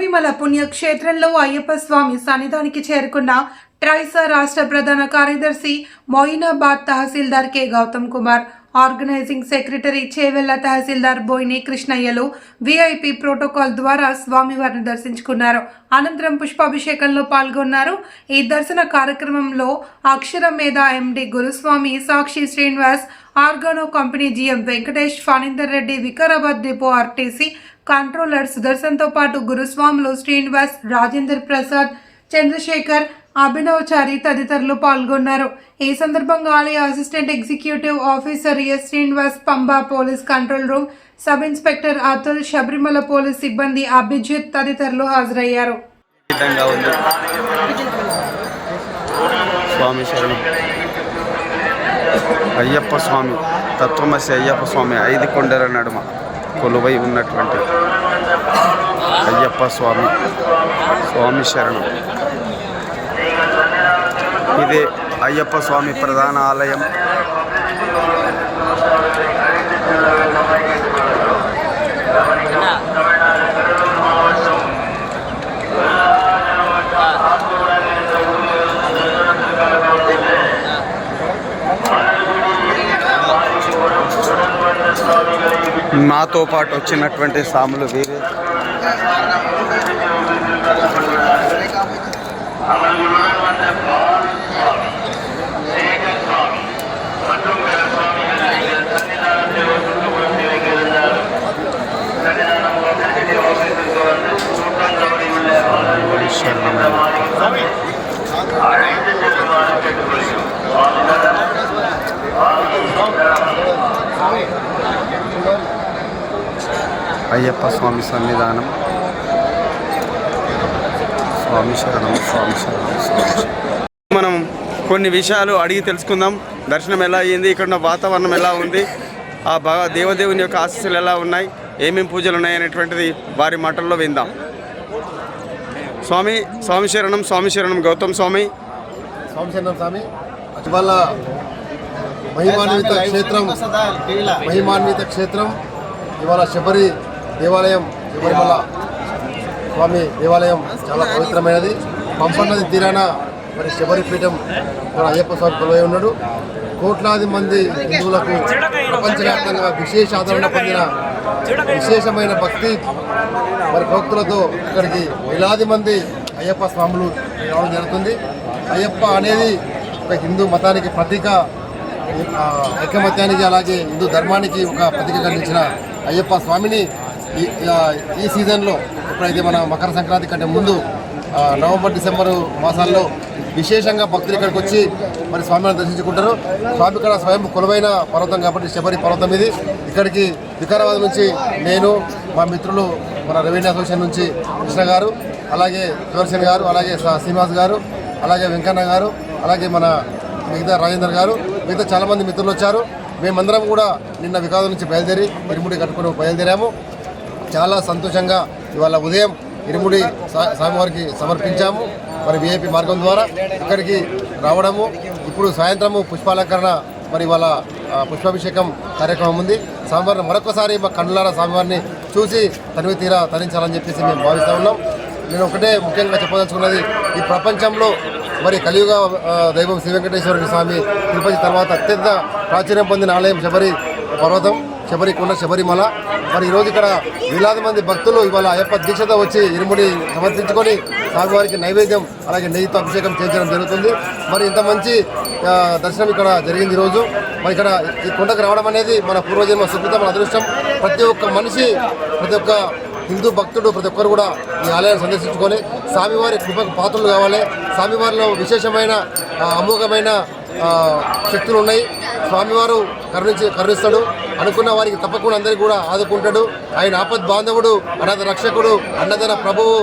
శబరిమల పుణ్యక్షేత్రంలో అయ్యప్ప స్వామి సన్నిధానికి చేరుకున్న ట్రైసా రాష్ట్ర ప్రధాన కార్యదర్శి Moinabad tahsildar K Gautam Kumar, organising secretary Chevella tahsildar Boini కృష్ణయ్యలు విఐపి ప్రోటోకాల్ ద్వారా స్వామివారిని దర్శించుకున్నారు. అనంతరం పుష్పాభిషేకంలో పాల్గొన్నారు. ఈ దర్శన కార్యక్రమంలో Aksharamedha MD Guruswamy, Sakshi Srinivas, Organo company GM Venkatesh, Phanindar Reddy, Vikarabad depot RTC controller సుదర్శన్తో పాటు గురుస్వాములు శ్రీనివాస్, రాజేంద్ర ప్రసాద్, చంద్రశేఖర్, అభినవచారి తదితరులు పాల్గొన్నారు. ఈ సందర్భంగా ఆలయ assistant executive officer S Srinivas, Pamba police control room sub inspector Atul, Sabarimala police సిబ్బంది అభిజిత్ తదితరులు హాజరయ్యారు. స్వామి శరణం. అయ్యప్ప స్వామి, తత్వమసి అయ్యప్ప స్వామి 5 కొండల నడుమ కొలువై ఉన్నటువంటి అయ్యప్ప స్వామి, స్వామి శరణం. ఇదే అయ్యప్ప స్వామి ప్రధాన ఆలయం. నాతో పాటు వచ్చినటువంటి సాములు వీరే. అయ్యప్ప స్వామి సన్నిధానం. స్వామి శరణం, స్వామి శరణం, స్వామి శరణం. మనం కొన్ని విషయాలు అడిగి తెలుసుకుందాం. దర్శనం ఎలా అయ్యింది, ఇక్కడ వాతావరణం ఎలా ఉంది, ఆ దేవదేవుని యొక్క ఆశీస్సులు ఎలా ఉన్నాయి, ఏమేమి పూజలు ఉన్నాయి అనేటువంటిది వారి మాటల్లో విందాం. స్వామి, స్వామి శరణం, స్వామి శరణం. గౌతమ్ స్వామి, స్వామి శరణం. స్వామి ఇవాళ మహిమాన్విత క్షేత్రం ఇవాళ శబరి దేవాలయం, శబరిమల స్వామి దేవాలయం చాలా పవిత్రమైనది. పంపన్నది తీరాన మరి శబరి పీఠం అయ్యప్ప స్వామి కొలువై ఉన్నాడు. కోట్లాది మంది హిందువులకు ప్రపంచవ్యాప్తంగా విశేష ఆదరణ పొందిన విశేషమైన భక్తి మరి భక్తులతో ఇక్కడికి వేలాది మంది అయ్యప్ప స్వాములు రావడం జరుగుతుంది. అయ్యప్ప అనేది ఒక హిందూ మతానికి ప్రతీక, ఐకమత్యానికి అలాగే హిందూ ధర్మానికి ఒక ప్రతీకగా నిలిచిన అయ్యప్ప స్వామిని ఈ సీజన్లో ఎప్పుడైతే మన మకర సంక్రాంతి కంటే ముందు నవంబర్, డిసెంబరు మాసాల్లో విశేషంగా భక్తులు ఇక్కడికి వచ్చి మరి స్వామిని దర్శించుకుంటారు. స్వామి ఇక్కడ స్వయం కొలువైన పర్వతం కాబట్టి శబరి పర్వతం ఇది. ఇక్కడికి వికారాబాద్ నుంచి నేను, మా మిత్రులు, మన రెవెన్యూ అసోసియేషన్ నుంచి కృష్ణ గారు, అలాగే సుదర్శన్ గారు, అలాగే శ్రీనివాస్ గారు, అలాగే వెంకన్న గారు, అలాగే మన మిగతా రాజేందర్ గారు, మిగతా చాలామంది మిత్రులు వచ్చారు. మేమందరం కూడా నిన్న వికారాబాద్ నుంచి బయలుదేరి ఇరుముడి కట్టుకుని బయలుదేరాము. చాలా సంతోషంగా ఇవాళ ఉదయం ఇరుముడి స్వామివారికి సమర్పించాము. మరి విఐపి మార్గం ద్వారా ఇక్కడికి రావడము. ఇప్పుడు సాయంత్రము పుష్పాలంకరణ, మరి ఇవాళ పుష్పాభిషేకం కార్యక్రమం ఉంది. స్వామివారిని మరొకసారి మా కన్నులారా స్వామివారిని చూసి తనివి తీరా తరించాలని చెప్పేసి మేము భావిస్తూ ఉన్నాం. నేను ఒకటే ముఖ్యంగా చెప్పదలుచుకున్నది, ఈ ప్రపంచంలో మరి కలియుగ దైవం శ్రీ వెంకటేశ్వరుని స్వామి తిరుపతి తర్వాత అత్యంత ప్రాచుర్యం పొందిన ఆలయం శబరి పర్వతం, శబరి కొండ, శబరిమల. మరి ఈరోజు ఇక్కడ వేలాది మంది భక్తులు ఇవాళ అయ్యప్ప దీక్షతో వచ్చి ఇరుముడి సమర్పించుకొని స్వామివారికి నైవేద్యం అలాగే నెయ్యితో అభిషేకం చేయించడం జరుగుతుంది. మరి ఇంత మంచి దర్శనం ఇక్కడ జరిగింది ఈరోజు. మరి ఇక్కడ ఈ కొండకు రావడం అనేది మన పూర్వజన్మ సుకృతం, మన అదృష్టం. ప్రతి ఒక్క మనిషి, ప్రతి ఒక్క హిందూ భక్తుడు, ప్రతి ఒక్కరు కూడా ఈ ఆలయాన్ని సందర్శించుకొని స్వామివారి కృపకు పాత్రలు కావాలి. స్వామివారిలో విశేషమైన అమోఘమైన శక్తులు ఉన్నాయి. స్వామివారు కరుణిస్తాడు. అనుకున్న వారికి తప్పకుండా అందరికీ కూడా ఆదుకుంటాడు. ఆయన ఆపద్ బాంధవుడు, అనాథ రక్షకుడు, అన్నదాన ప్రభువు,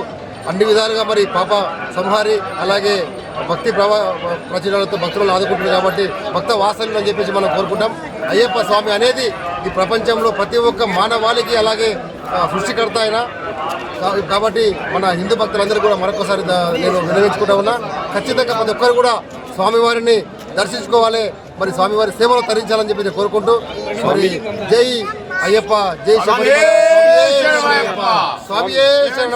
అన్ని విధాలుగా మరి పాప సంహారి, అలాగే భక్తి ప్రచురణలతో భక్తులను ఆదుకుంటుంది. కాబట్టి భక్త వాసనలు అని చెప్పేసి మనం కోరుకుంటాం. అయ్యప్ప స్వామి అనేది ఈ ప్రపంచంలో ప్రతి ఒక్క మానవాళికి అలాగే సృష్టికర్త అయినా కాబట్టి మన హిందూ భక్తులందరూ కూడా మరొకసారి నేను విన్నవించుకుంటా ఉన్నా. ఖచ్చితంగా ప్రతి ఒక్కరు కూడా స్వామివారిని దర్శించుకోవాలి, మరి స్వామివారి సేవలో తరించాలని చెప్పి నేను కోరుకుంటూ మరి జై అయ్యప్ప, జై శబరిమల, స్వామియే శరణం.